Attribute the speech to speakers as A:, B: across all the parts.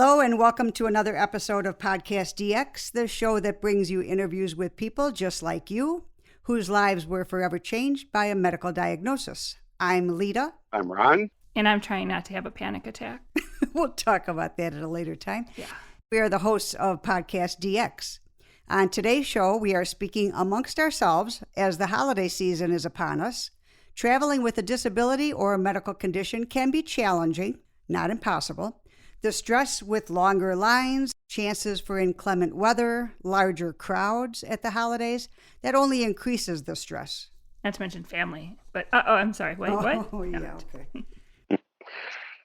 A: Hello and welcome to another episode of PodcastDX, the show that brings you interviews with people just like you, whose lives were forever changed by a medical diagnosis. I'm Lita.
B: I'm Ron.
C: And I'm trying not to have a panic attack.
A: We'll talk about that at a later time.
C: Yeah.
A: We are the hosts of PodcastDX. On today's show, we are speaking amongst ourselves as the holiday season is upon us. Traveling with a disability or a medical condition can be challenging, not impossible. The stress with longer lines, chances for inclement weather, larger crowds at the holidays, that only increases the stress.
C: Not to mention family. But, I'm sorry. What?
A: Oh, yeah, okay.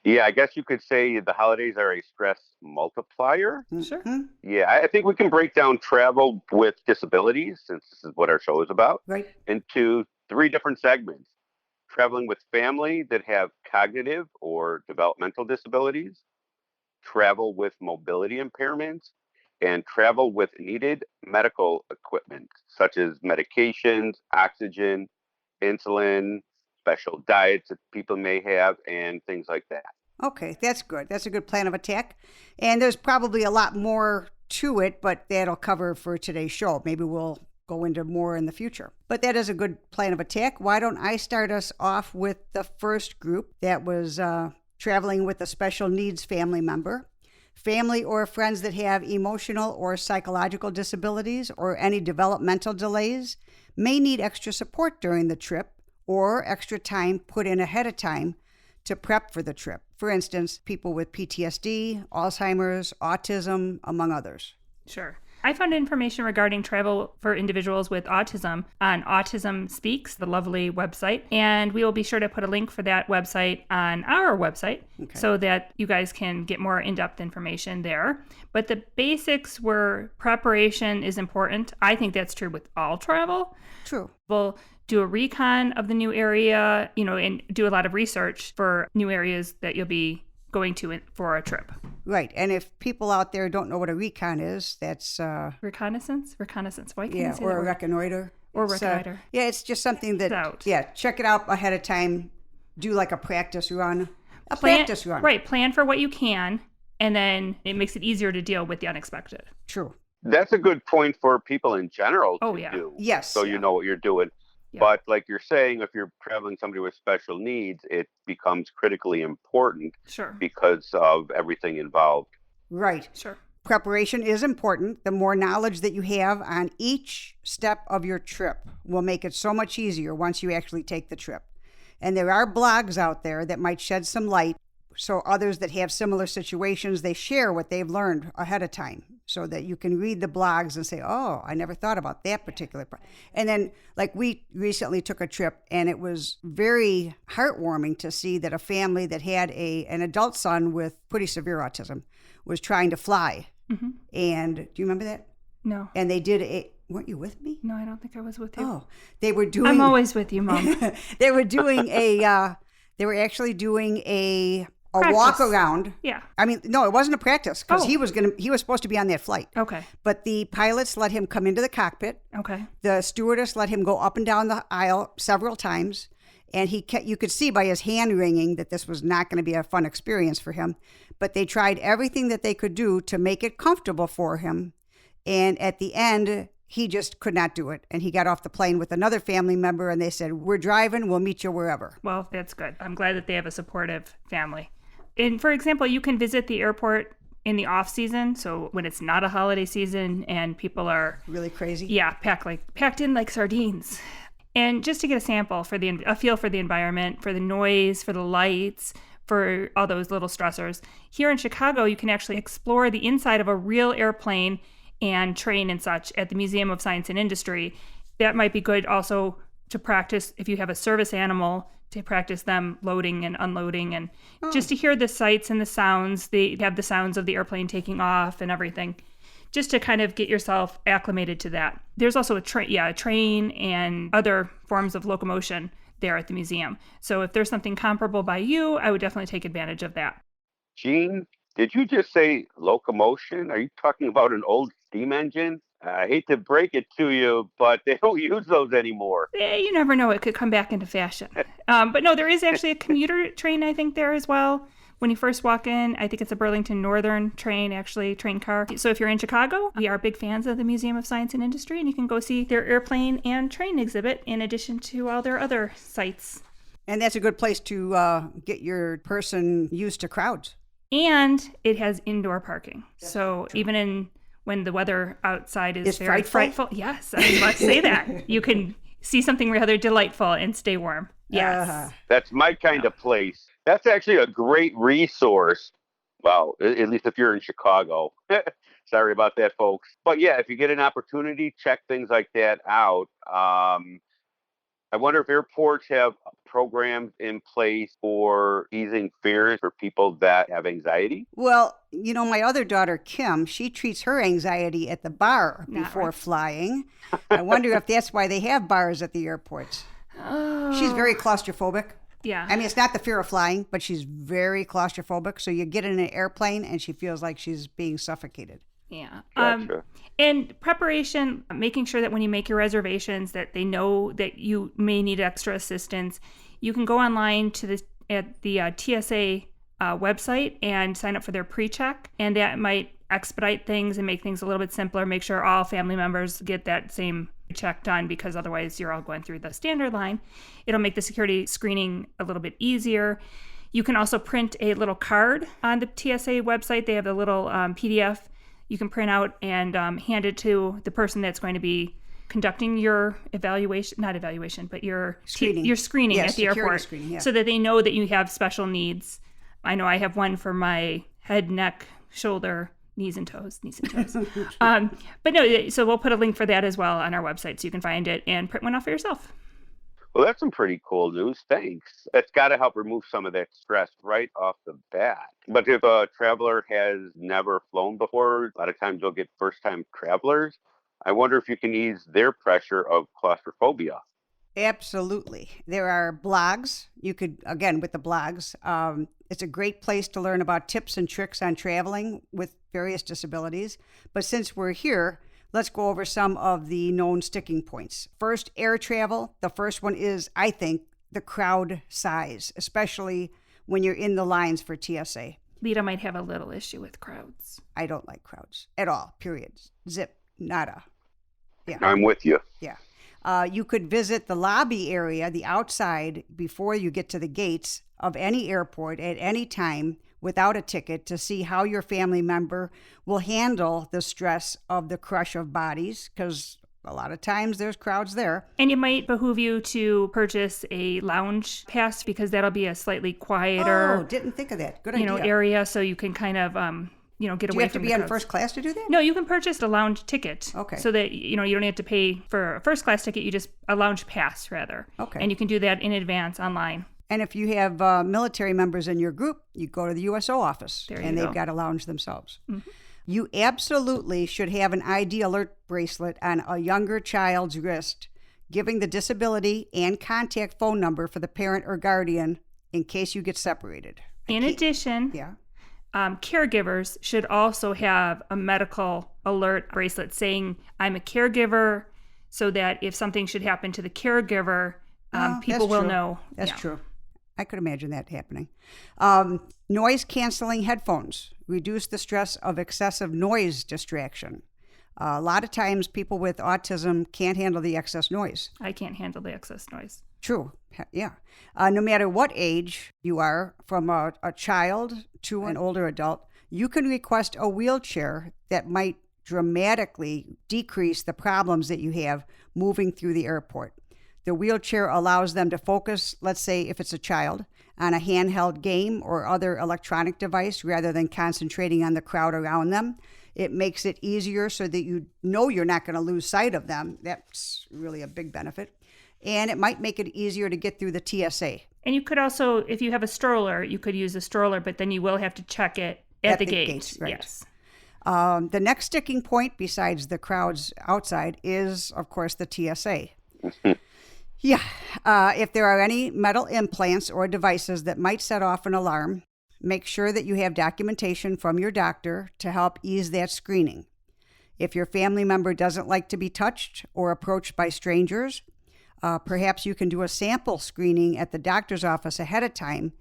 B: Yeah, I guess you could say the holidays are a stress multiplier.
C: Sure.
B: Yeah, I think we can break down travel with disabilities, since this is what our show is about,
A: Right.
B: into three different segments. Traveling with family that have cognitive or developmental disabilities, travel with mobility impairments, and travel with needed medical equipment, such as medications, oxygen, insulin, special diets that people may have, and things like that.
A: Okay, that's good. That's a good plan of attack. And there's probably a lot more to it, but that'll cover for today's show. Maybe we'll go into more in the future. But that is a good plan of attack. Why don't I start us off with the first group that was traveling with a special needs family member. Family or friends that have emotional or psychological disabilities or any developmental delays may need extra support during the trip or extra time put in ahead of time to prep for the trip. For instance, people with PTSD, Alzheimer's, autism, among others.
C: Sure. I found information regarding travel for individuals with autism on Autism Speaks, the lovely website. And we will be sure to put a link for that website on our website so that you guys can get more in-depth information there. But the basics were preparation is important. I think that's true with all travel.
A: True.
C: We'll do a recon of the new area, and do a lot of research for new areas that you'll be going to for a trip.
A: Right. And if people out there don't know what a recon is, that's...
C: Reconnaissance? Why can't you say
A: or
C: that
A: a reconnoiter.
C: Or reconnoiter.
A: It's just something that...
C: Out.
A: Yeah, check it out ahead of time. Do like a practice run. Practice run.
C: Right. Plan for what you can, and then it makes it easier to deal with the unexpected.
A: True.
B: That's a good point for people in general to do.
A: Yes.
B: So you know what you're doing.
C: Yeah.
B: But like you're saying, if you're traveling somebody with special needs, it becomes critically important.
C: Sure.
B: Because of everything involved.
A: Right.
C: Sure.
A: Preparation is important. The more knowledge that you have on each step of your trip will make it so much easier once you actually take the trip. And there are blogs out there that might shed some light, so others that have similar situations, they share what they've learned ahead of time so that you can read the blogs and say, oh, I never thought about that particular part. And then, like, we recently took a trip, and it was very heartwarming to see that a family that had an adult son with pretty severe autism was trying to fly.
C: Mm-hmm.
A: And do you remember that?
C: No.
A: And they did weren't you with me?
C: No, I don't think I was with you.
A: Oh, they were doing...
C: I'm always with you, Mom.
A: They were doing they were actually doing a
C: Practice.
A: walk around.
C: Yeah.
A: I mean, no, it wasn't a practice because
C: Oh.
A: he was supposed to be on that flight.
C: Okay.
A: But the pilots let him come into the cockpit.
C: Okay.
A: The stewardess let him go up and down the aisle several times. And you could see by his hand wringing that this was not going to be a fun experience for him. But they tried everything that they could do to make it comfortable for him. And at the end, he just could not do it. And he got off the plane with another family member, and they said, we're driving, we'll meet you wherever.
C: Well, that's good. I'm glad that they have a supportive family. And for example, you can visit the airport in the off season, so when it's not a holiday season and people are
A: really crazy.
C: Yeah, packed in like sardines. And just to get a sample for a feel for the environment, for the noise, for the lights, for all those little stressors. Here in Chicago, you can actually explore the inside of a real airplane and train and such at the Museum of Science and Industry. That might be good also to practice if you have a service animal, to practice them loading and unloading, and just to hear the sights and the sounds. They have the sounds of the airplane taking off and everything, just to kind of get yourself acclimated to that. There's also a train and other forms of locomotion there at the museum. So if there's something comparable by you, I would definitely take advantage of that.
B: Gene, did you just say locomotion? Are you talking about an old steam engine? I hate to break it to you, but they don't use those anymore.
C: You never know. It could come back into fashion. But no, there is actually a commuter train, I think, there as well, When you first walk in, I think it's a Burlington Northern train car. So if you're in Chicago, we are big fans of the Museum of Science and Industry, and you can go see their airplane and train exhibit in addition to all their other sites.
A: And that's a good place to get your person used to crowds.
C: And it has indoor parking. So even when the weather outside is very frightful. Yes, I was about to say that. You can see something rather delightful and stay warm. Yes.
B: That's my kind of place. That's actually a great resource. Well, at least if you're in Chicago. Sorry about that, folks. But yeah, if you get an opportunity, check things like that out. I wonder if airports have programs in place for easing fears for people that have anxiety.
A: Well, my other daughter, Kim, she treats her anxiety at the bar before flying. I wonder if that's why they have bars at the airports.
C: Oh.
A: She's very claustrophobic.
C: Yeah.
A: I mean, it's not the fear of flying, but she's very claustrophobic. So you get in an airplane and she feels like she's being suffocated.
C: Yeah.
B: Gotcha.
C: And preparation, making sure that when you make your reservations that they know that you may need extra assistance. You can go online to the TSA website and sign up for their pre-check, and that might expedite things and make things a little bit simpler. Make sure all family members get that same check done, because otherwise you're all going through the standard line. It'll make the security screening a little bit easier. You can also print a little card on the TSA website. They have a little PDF you can print out and hand it to the person that's going to be conducting your your screening
A: Yes,
C: at the airport,
A: screening, yeah.
C: so that they know that you have special needs. I know I have one for my head, neck, shoulder, knees and toes. But no, so we'll put a link for that as well on our website, so you can find it and print one off for yourself.
B: Well, that's some pretty cool news. Thanks. It's got to help remove some of that stress right off the bat. But if a traveler has never flown before, a lot of times you'll get first-time travelers. I wonder if you can ease their pressure of claustrophobia.
A: Absolutely. There are blogs. You could, again, with the blogs, it's a great place to learn about tips and tricks on traveling with various disabilities. But since we're here, let's go over some of the known sticking points. First, air travel. The first one is, I think, the crowd size, especially when you're in the lines for TSA.
C: Lita might have a little issue with crowds.
A: I don't like crowds at all, period. Zip, nada. Yeah.
B: I'm with you.
A: Yeah. You could visit the lobby area, the outside, before you get to the gates of any airport at any time without a ticket, to see how your family member will handle the stress of the crush of bodies, because a lot of times there's crowds there.
C: And it might behoove you to purchase a lounge pass, because that'll be a slightly quieter,
A: didn't think of that. Good idea.
C: area, so you can kind of get away from the crowds.
A: Do you have to be on first class to do that?
C: No, you can purchase a lounge ticket.
A: Okay.
C: So that you don't have to pay for a first class ticket. You just a lounge pass rather.
A: Okay.
C: And you can do that in advance online.
A: And if you have military members in your group, you go to the USO office, and they've got a lounge themselves. Mm-hmm. You absolutely should have an ID alert bracelet on a younger child's wrist, giving the disability and contact phone number for the parent or guardian in case you get separated.
C: In addition, caregivers should also have a medical alert bracelet saying, I'm a caregiver, so that if something should happen to the caregiver, people will know.
A: That's true. I could imagine that happening. Noise canceling headphones reduce the stress of excessive noise distraction. A lot of times people with autism can't handle the excess noise.
C: I can't handle the excess noise.
A: True. Yeah. No matter what age you are, from a child to an older adult, you can request a wheelchair that might dramatically decrease the problems that you have moving through the airport. The wheelchair allows them to focus, let's say if it's a child, on a handheld game or other electronic device rather than concentrating on the crowd around them. It makes it easier so that you know you're not going to lose sight of them. That's really a big benefit. And it might make it easier to get through the TSA.
C: And you could also, if you have a stroller, you could use a stroller, but then you will have to check it at the gate.
A: Right.
C: Yes.
A: The next sticking point, besides the crowds outside, is, of course, the TSA. Yeah. If there are any metal implants or devices that might set off an alarm, make sure that you have documentation from your doctor to help ease that screening. If your family member doesn't like to be touched or approached by strangers, perhaps you can do a sample screening at the doctor's office ahead of time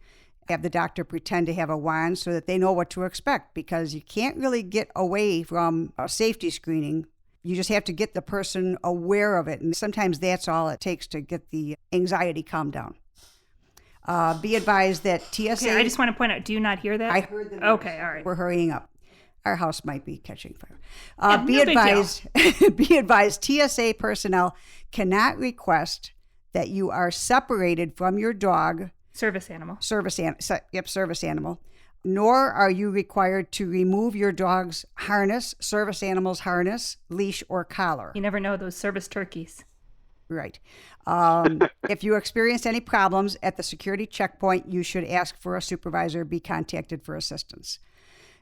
A: Have the doctor pretend to have a wand so that they know what to expect, because you can't really get away from a safety screening. You just have to get the person aware of it. And sometimes that's all it takes to get the anxiety calmed down. Be advised that TSA...
C: Okay, I just want to point out, do you not hear that?
A: I heard them.
C: Okay, all right.
A: We're hurrying up. Our house might be catching fire.
C: Yeah,
A: Be
C: no big
A: advised, be advised, TSA personnel cannot request that you are separated from your dog,
C: Service animal.
A: service animal, nor are you required to remove your dog's harness, service animal's harness, leash, or collar.
C: You never know those service turkeys.
A: Right. If you experience any problems at the security checkpoint, you should ask for a supervisor, be contacted for assistance.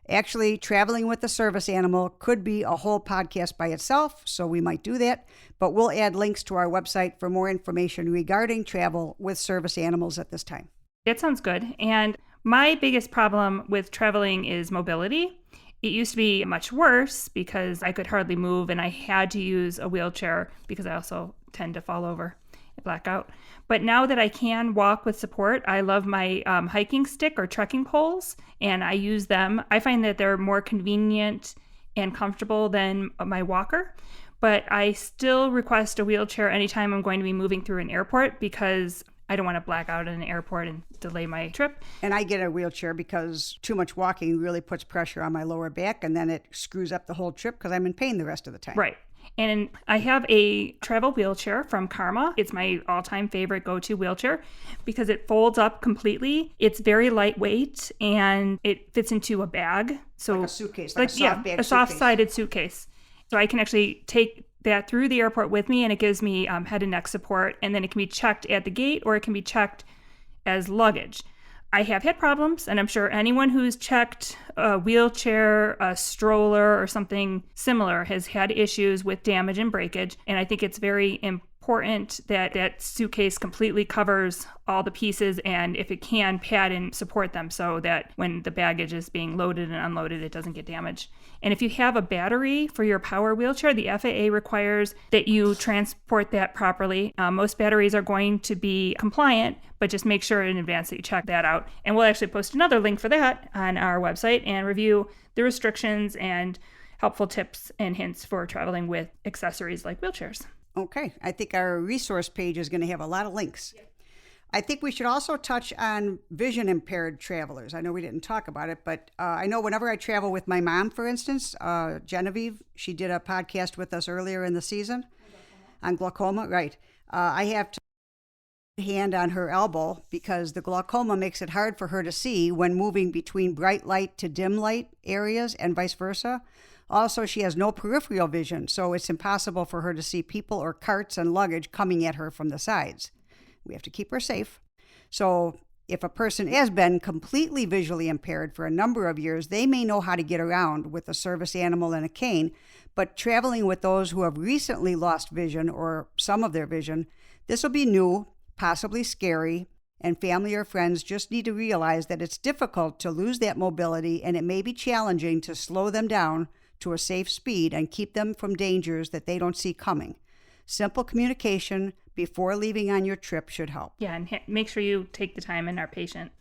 A: Actually, traveling with a service animal could be a whole podcast by itself, so we might do that, but we'll add links to our website for more information regarding travel with service animals at this time.
C: That sounds good. And my biggest problem with traveling is mobility. It used to be much worse because I could hardly move and I had to use a wheelchair because I also tend to fall over and black out. But now that I can walk with support, I love my hiking stick or trekking poles, and I use them. I find that they're more convenient and comfortable than my walker. But I still request a wheelchair anytime I'm going to be moving through an airport because I don't want to black out in an airport and delay my trip.
A: And I get a wheelchair because too much walking really puts pressure on my lower back, and then it screws up the whole trip because I'm in pain the rest of the time.
C: Right. And I have a travel wheelchair from Karma. It's my all-time favorite go-to wheelchair because it folds up completely. It's very lightweight and it fits into a bag. So
A: like a suitcase, like a soft bag
C: a soft-sided suitcase. So I can actually take that through the airport with me, and it gives me head and neck support. And then it can be checked at the gate or it can be checked as luggage. I have had problems, and I'm sure anyone who's checked a wheelchair, a stroller, or something similar has had issues with damage and breakage. And I think it's very important that that suitcase completely covers all the pieces, and if it can, pad and support them so that when the baggage is being loaded and unloaded, it doesn't get damaged. And if you have a battery for your power wheelchair, the FAA requires that you transport that properly. Most batteries are going to be compliant, but just make sure in advance that you check that out. And we'll actually post another link for that on our website and review the restrictions and helpful tips and hints for traveling with accessories like wheelchairs.
A: Okay. I think our resource page is going to have a lot of links. Yeah. I think we should also touch on vision impaired travelers. I know we didn't talk about it, but I know whenever I travel with my mom, for instance, Genevieve, she did a podcast with us earlier in the season on glaucoma. Right. I have to hand on her elbow because the glaucoma makes it hard for her to see when moving between bright light to dim light areas and vice versa. Also, she has no peripheral vision, so it's impossible for her to see people or carts and luggage coming at her from the sides. We have to keep her safe. So if a person has been completely visually impaired for a number of years, they may know how to get around with a service animal and a cane, but traveling with those who have recently lost vision or some of their vision, this will be new, possibly scary, and family or friends just need to realize that it's difficult to lose that mobility, and it may be challenging to slow them down to a safe speed and keep them from dangers that they don't see coming. Simple communication before leaving on your trip should help.
C: Yeah, and make sure you take the time and are patient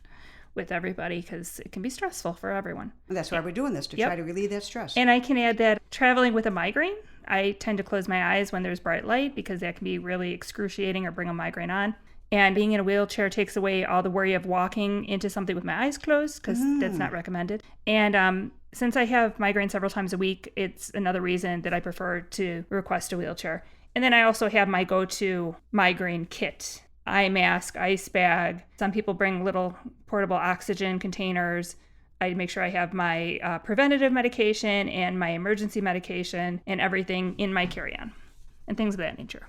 C: with everybody because it can be stressful for everyone.
A: And that's why we're doing this, to try to relieve that stress.
C: And I can add that traveling with a migraine, I tend to close my eyes when there's bright light because that can be really excruciating or bring a migraine on. And being in a wheelchair takes away all the worry of walking into something with my eyes closed because that's not recommended. And since I have migraines several times a week, it's another reason that I prefer to request a wheelchair. And then I also have my go-to migraine kit, eye mask, ice bag. Some people bring little portable oxygen containers. I make sure I have my preventative medication and my emergency medication and everything in my carry-on and things of that nature.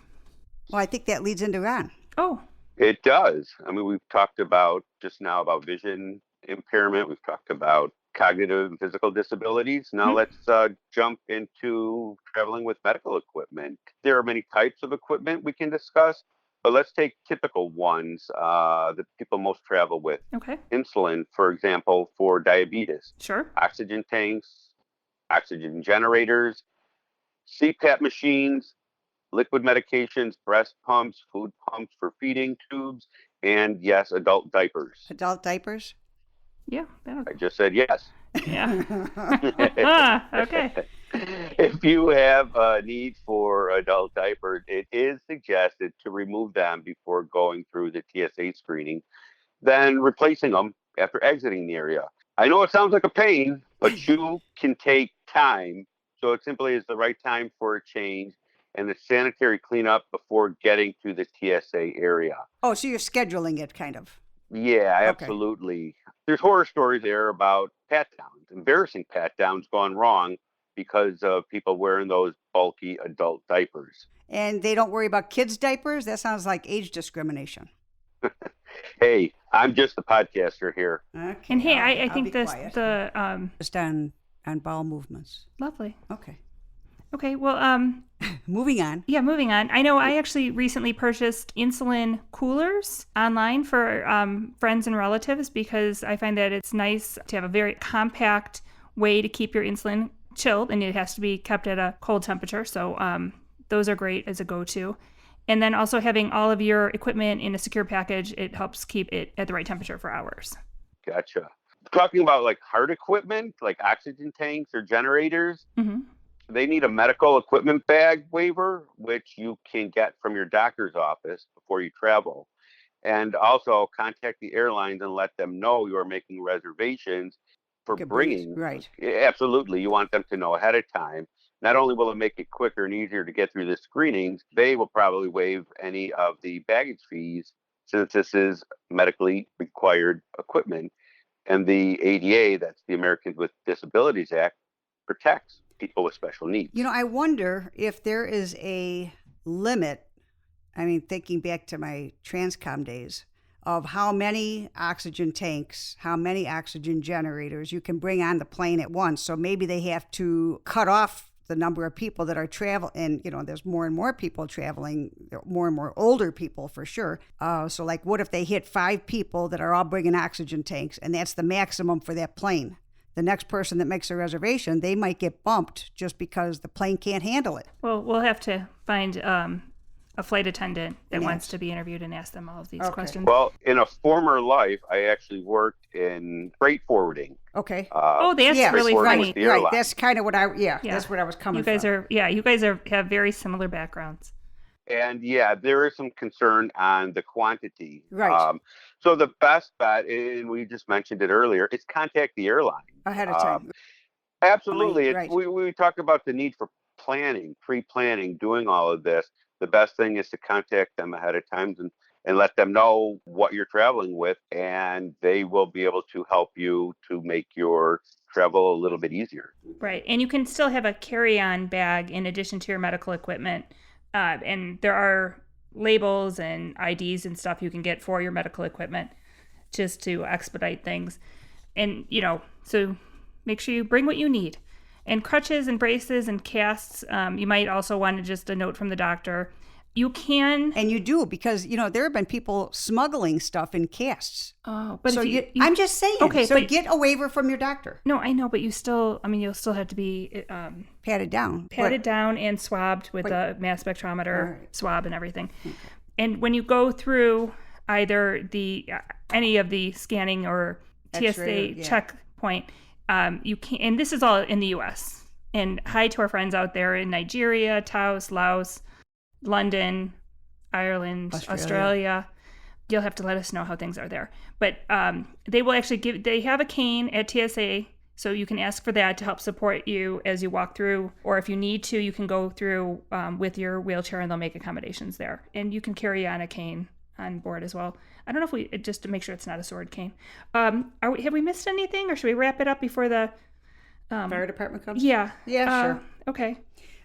A: Well, I think that leads into Ron.
C: Oh.
B: It does. I mean, we've talked about just now about vision impairment. We've talked about cognitive and physical disabilities. Now let's jump into traveling with medical equipment. There are many types of equipment we can discuss, but let's take typical ones that people most travel with.
C: Okay.
B: Insulin, for example, for diabetes.
C: Sure.
B: Oxygen tanks, oxygen generators, CPAP machines, liquid medications, breast pumps, food pumps for feeding tubes, And yes, adult diapers.
A: Adult diapers?
C: Yeah. That'll,
B: I just said yes.
C: yeah. Okay.
B: If you have a need for adult diapers, it is suggested to remove them before going through the TSA screening, then replacing them after exiting the area. I know it sounds like a pain, but you can take time. So it simply is the right time for a change and the sanitary cleanup before getting to the TSA area.
A: Oh, so you're scheduling it kind of.
B: Yeah,
A: Okay.
B: absolutely. There's horror stories there about pat downs, embarrassing pat downs gone wrong because of people wearing those bulky adult diapers.
A: And they don't worry about kids' diapers? That sounds like age discrimination.
B: Hey, I'm just a podcaster here.
A: Okay.
C: And hey, I
A: I'll
C: think
A: be
C: this
A: quiet.
C: the
A: Just on bowel movements.
C: lovely.
A: Okay.
C: Okay, well,
A: Moving on.
C: yeah, moving on. I know I actually recently purchased insulin coolers online for friends and relatives because I find that it's nice to have a very compact way to keep your insulin chilled, and it has to be kept at a cold temperature. So those are great as a go-to. And then also having all of your equipment in a secure package, it helps keep it at the right temperature for hours.
B: Gotcha. Talking about like hard equipment, like oxygen tanks or generators,
C: Mm-hmm.
B: they need a medical equipment bag waiver, which you can get from your doctor's office before you travel. And also contact the airlines and let them know you are making reservations for
A: Could bring it-
B: bringing.
A: right.
B: Absolutely. You want them to know ahead of time. Not only will it make it quicker and easier to get through the screenings, they will probably waive any of the baggage fees since this is medically required equipment. And the ADA, that's the Americans with Disabilities Act, protects people with special needs.
A: You know, I wonder if there is a limit. I mean, thinking back to my Transcom days, of how many oxygen tanks, how many oxygen generators you can bring on the plane at once. So maybe they have to cut off the number of people that are traveling. And, you know, there's more and more people traveling, more and more older people for sure. So like, what if they hit 5 people that are all bringing oxygen tanks and that's the maximum for that plane? The next person that makes a reservation, they might get bumped just because the plane can't handle it.
C: Well, we'll have to find a flight attendant that
A: Yes.
C: wants to be interviewed and ask them all of these
A: Okay.
C: questions.
B: Well, in a former life, I actually worked in freight forwarding.
A: Okay.
C: Oh, that's
A: Yeah,
C: really
B: working
C: funny.
B: with the
A: Right.
B: airline.
A: That's kind of what
C: Yeah.
A: that's what I was coming
C: You guys
A: from.
C: have very similar backgrounds.
B: And yeah, there is some concern on the quantity.
A: Right.
B: So the best bet, and we just mentioned it earlier, is contact the airline.
A: Ahead of time.
B: Absolutely.
A: Right.
B: We talked about the need for planning, pre-planning, doing all of this. The best thing is to contact them ahead of time and let them know what you're traveling with, and they will be able to help you to make your travel a little bit easier.
C: Right. And you can still have a carry-on bag in addition to your medical equipment. And there are labels and IDs and stuff you can get for your medical equipment just to expedite things. And, you know, so make sure you bring what you need. And crutches and braces and casts, you might also want just a note from the doctor. You can.
A: And you do, because, you know, there have been people smuggling stuff in casts.
C: Oh, but
A: So
C: if
A: I'm just saying.
C: Okay,
A: So
C: but-
A: get a waiver from your doctor.
C: No, I know, but you'll still have to be
A: Patted down.
C: patted down and swabbed with a mass spectrometer swab and everything. And when you go through either any of the scanning or TSA
A: X-ray, yeah.
C: checkpoint, you can, and this is all in the U.S. And hi to our friends out there in Nigeria, Taos, Laos, London, Ireland, Australia. You'll have to let us know how things are there. But they will actually they have a cane at TSA, so you can ask for that to help support you as you walk through. Or if you need to, you can go through with your wheelchair and they'll make accommodations there. And you can carry on a cane on board as well. I don't know if just to make sure it's not a sword cane. Have we missed anything, or should we wrap it up before the
A: Fire department comes?
C: Yeah.
A: Yeah, sure.
C: Okay.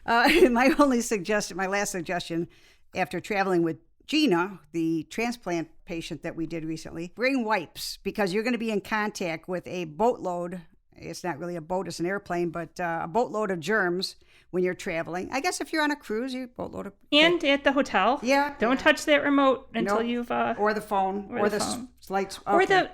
A: My last suggestion, after traveling with Gina, the transplant patient that we did recently, bring wipes, because you're going to be in contact with a boatload. It's not really a boat, it's an airplane, but a boatload of germs when you're traveling. I guess if you're on a cruise, you boatload of...
C: And at the hotel.
A: Yeah.
C: Don't touch that remote until
A: Nope.
C: you've...
A: Or the phone. Or the
C: phone.
A: lights.
C: Or
A: Okay.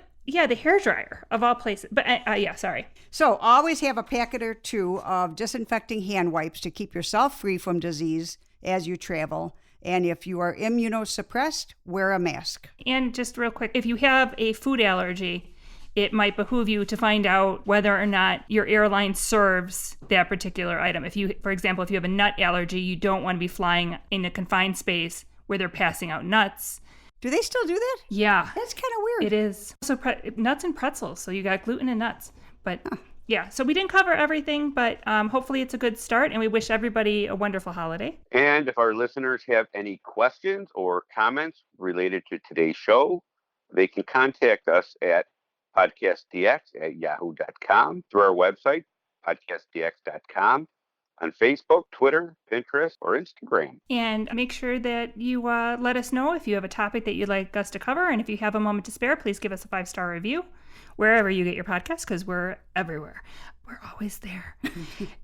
C: the hairdryer of all places. But yeah, sorry.
A: So always have a packet or two of disinfecting hand wipes to keep yourself free from disease as you travel. And if you are immunosuppressed, wear a mask.
C: And just real quick, if you have a food allergy, it might behoove you to find out whether or not your airline serves that particular item. If you, for example, if you have a nut allergy, you don't want to be flying in a confined space where they're passing out nuts.
A: Do they still do that?
C: Yeah.
A: That's kind of weird.
C: It is. So nuts and pretzels. So you got gluten and nuts. But yeah, so we didn't cover everything, but hopefully it's a good start, and we wish everybody a wonderful holiday.
B: And if our listeners have any questions or comments related to today's show, they can contact us at PodcastDX@yahoo.com, through our website, PodcastDX.com, on Facebook, Twitter, Pinterest, or Instagram.
C: And make sure that you let us know if you have a topic that you'd like us to cover. And if you have a moment to spare, please give us a 5-star review wherever you get your podcasts, because we're everywhere. We're always there.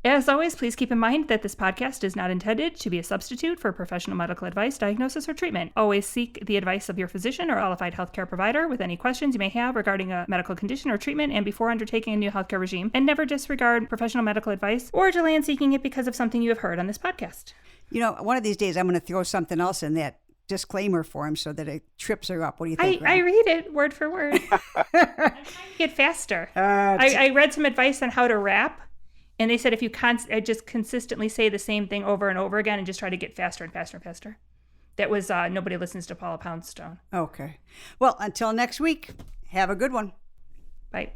C: As always, please keep in mind that this podcast is not intended to be a substitute for professional medical advice, diagnosis, or treatment. Always seek the advice of your physician or qualified healthcare provider with any questions you may have regarding a medical condition or treatment and before undertaking a new healthcare regime. And never disregard professional medical advice or delay in seeking it because of something you have heard on this podcast.
A: You know, one of these days I'm going to throw something else in that disclaimer form so that it trips her up. What do you think?
C: I read it word for word. I'm trying to get faster. I read some advice on how to rap, and they said if you just consistently say the same thing over and over again and just try to get faster and faster and faster. That was Nobody Listens to Paula Poundstone.
A: Okay. Well, until next week, have a good one.
C: Bye.